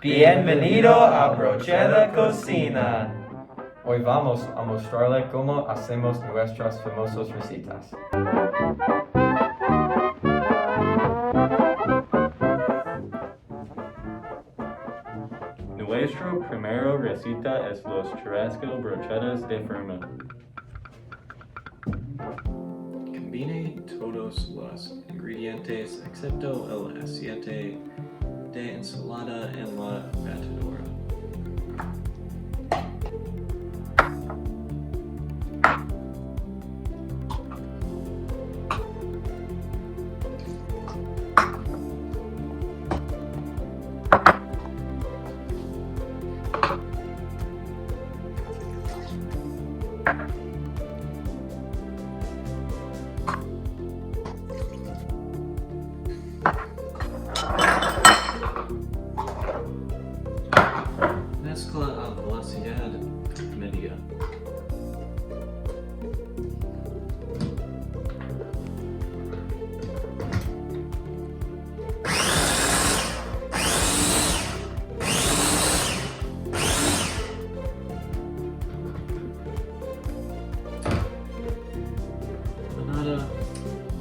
Bienvenido a Brocheta Cocina. Hoy vamos a mostrarle cómo hacemos nuestras famosas recetas. Nuestro primero receta es los churrasco brochetas de forma. Combine todos los ingredientes excepto el aceite de ensalada en la batidora. Mezcla a velocidad media. Añada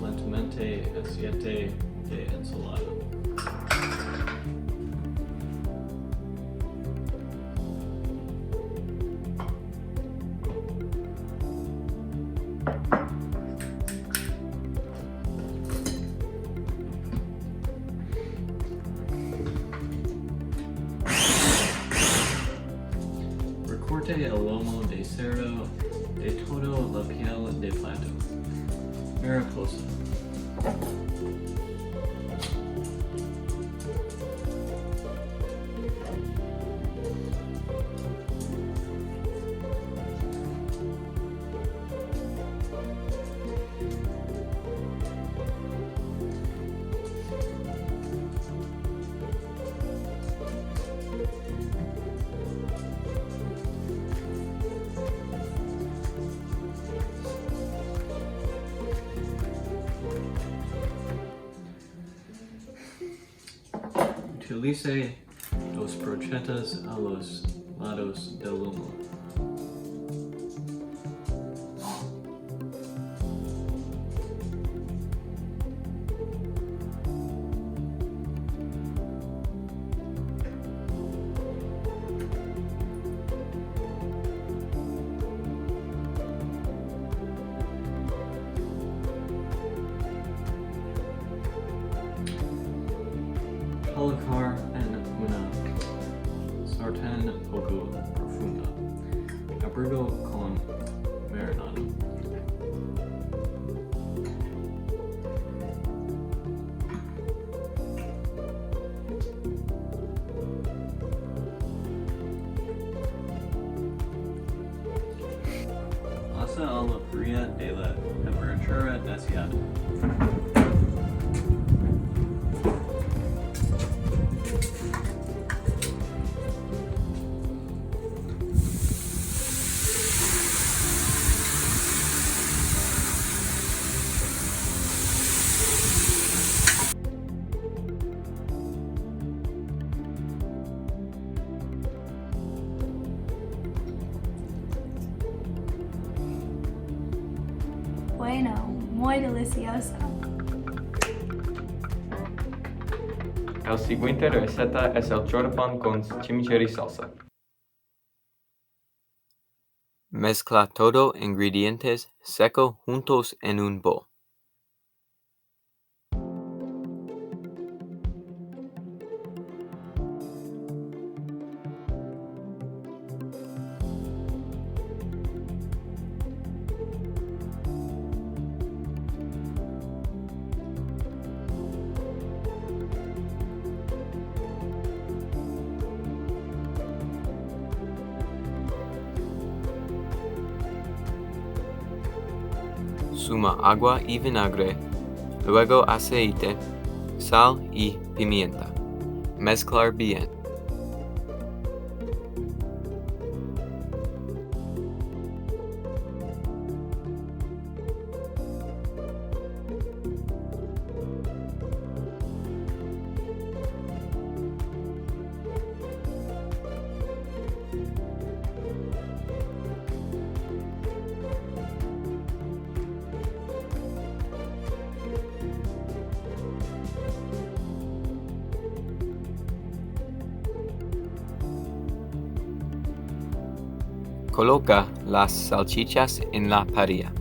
lentamente aceite de ensalada. Recorte el lomo de cerdo de todo la piel de plato. Mariposa. Utilice dos brochetas a los lados del lomo. Colocar en una sartén poco profunda. Abrirlo con marinado. Pasa a la fría de la temperatura deseada. Bueno, muy delicioso. La siguiente receta es el choripán con chimichurri salsa. Mezcla todo ingredientes seco juntos en un bowl. Suma agua y vinagre, luego aceite, sal y pimienta. Mezclar bien. Coloca las salchichas en la parrilla.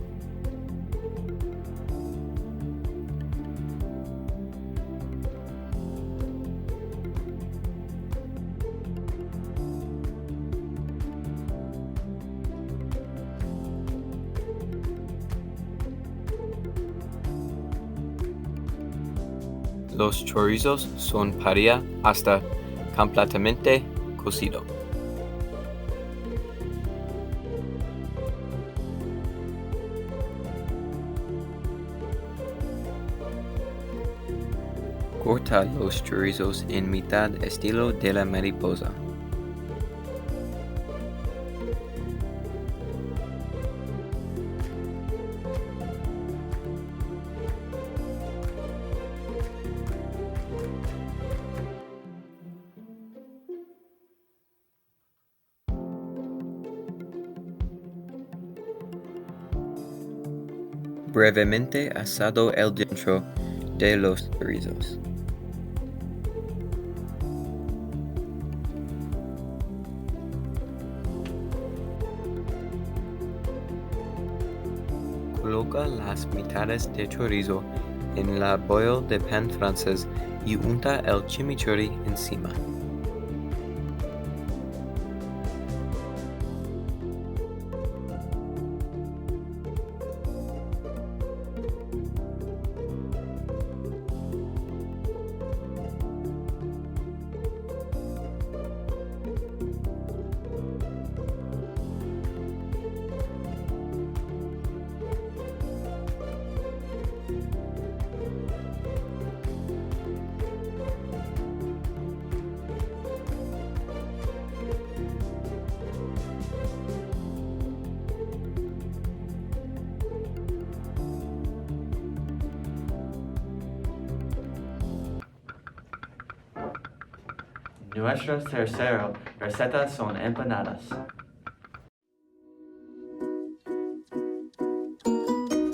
Los chorizos son parrilla hasta completamente cocido. Corta los chorizos en mitad estilo de la mariposa. Brevemente asado el dentro de los chorizos. Coloca las mitades de chorizo en la boil de pan francés y unta el chimichurri encima. Nuestras terceras recetas son empanadas.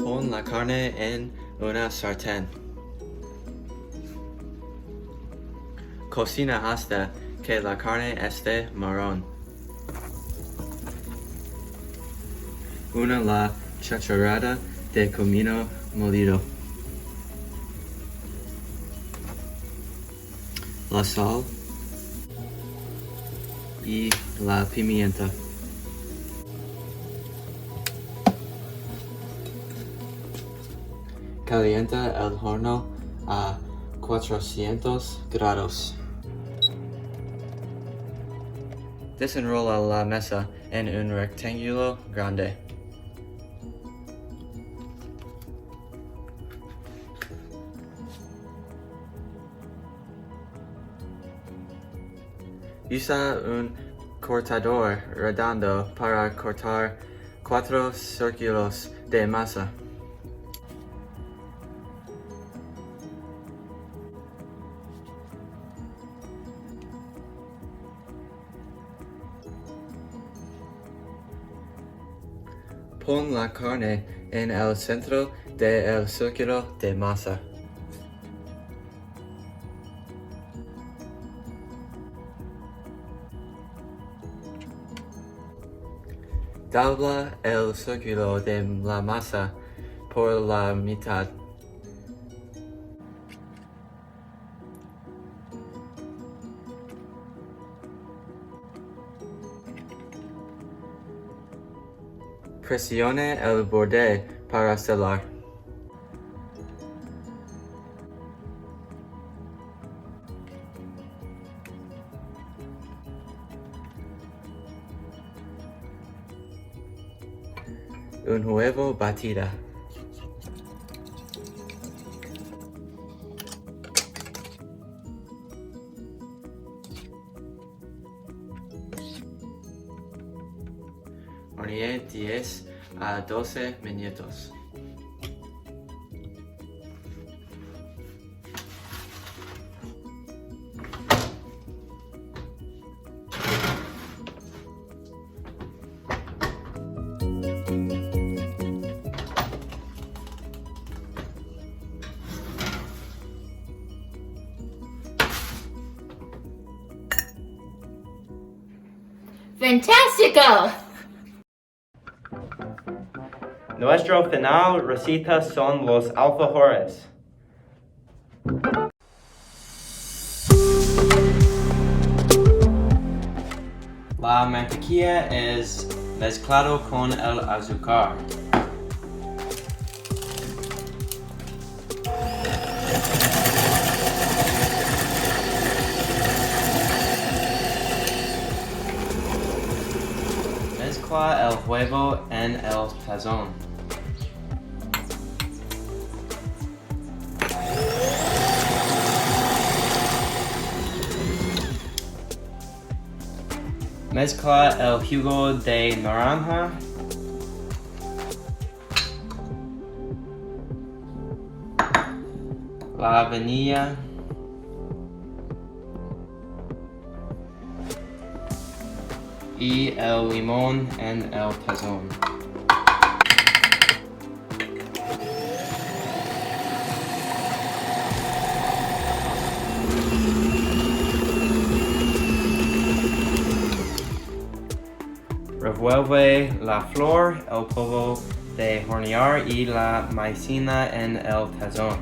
Pon la carne en una sartén. Cocina hasta que la carne esté marrón. Una la cucharada de comino molido. La sal y la pimienta. Calienta el horno a 400 grados. Desenrolla la masa en un rectángulo grande. Usa un cortador redondo para cortar 4 círculos de masa. Pon la carne en el centro del círculo de masa. Dobla el círculo de la masa por la mitad. Presione el borde para selar. Un huevo batida. Horneé 10 a 12 minutos. Fantastico! Nuestro final receta son los alfajores. La mantequilla es mezclado con el azúcar. Mezcla el huevo en el tazón. Mezcla el jugo de naranja. La vainilla. Y el limón en el tazón. Revuelve la flor, el polvo de hornear y la maicena en el tazón.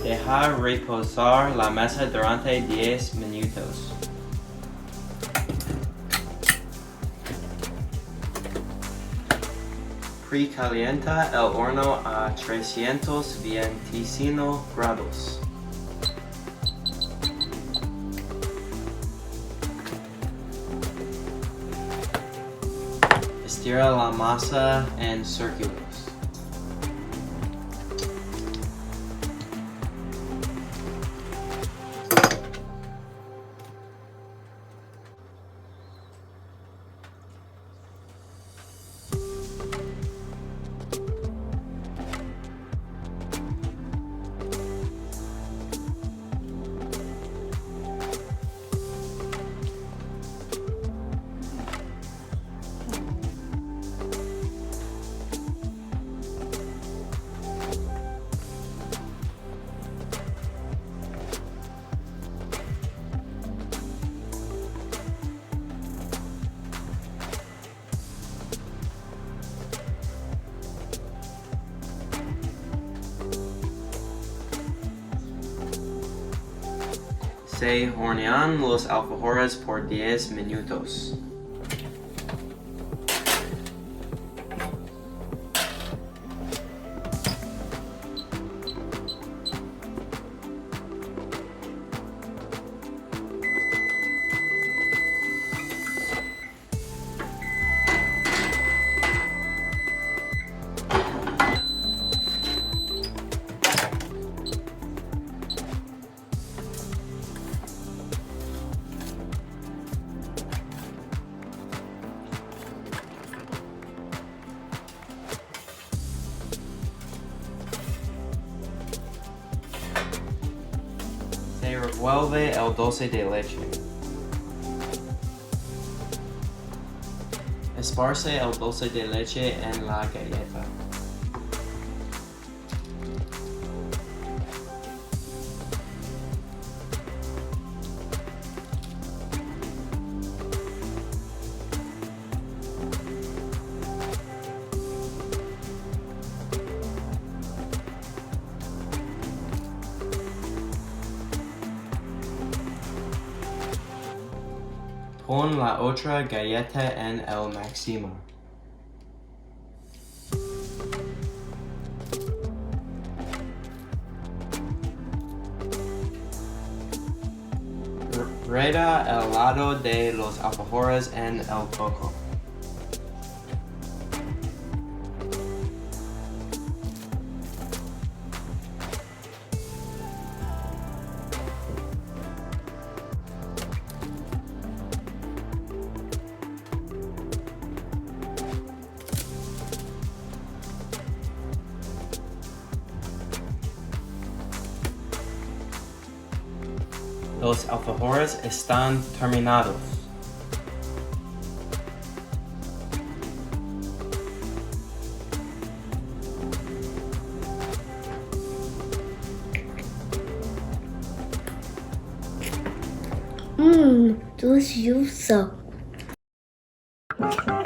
Deja reposar la masa durante 10 minutos. Precalienta el horno a 325 grados. Estira la masa en círculos. Se hornean los alfajores por 10 minutos. Se revuelve el dulce de leche. Esparce el dulce de leche en la galleta. Pon la otra galleta en el máximo. Reda el lado de los alfajores en el coco. Los alfajores están terminados. delicioso.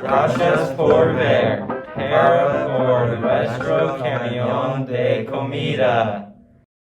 Gracias por ver. Para por nuestro camión de comida.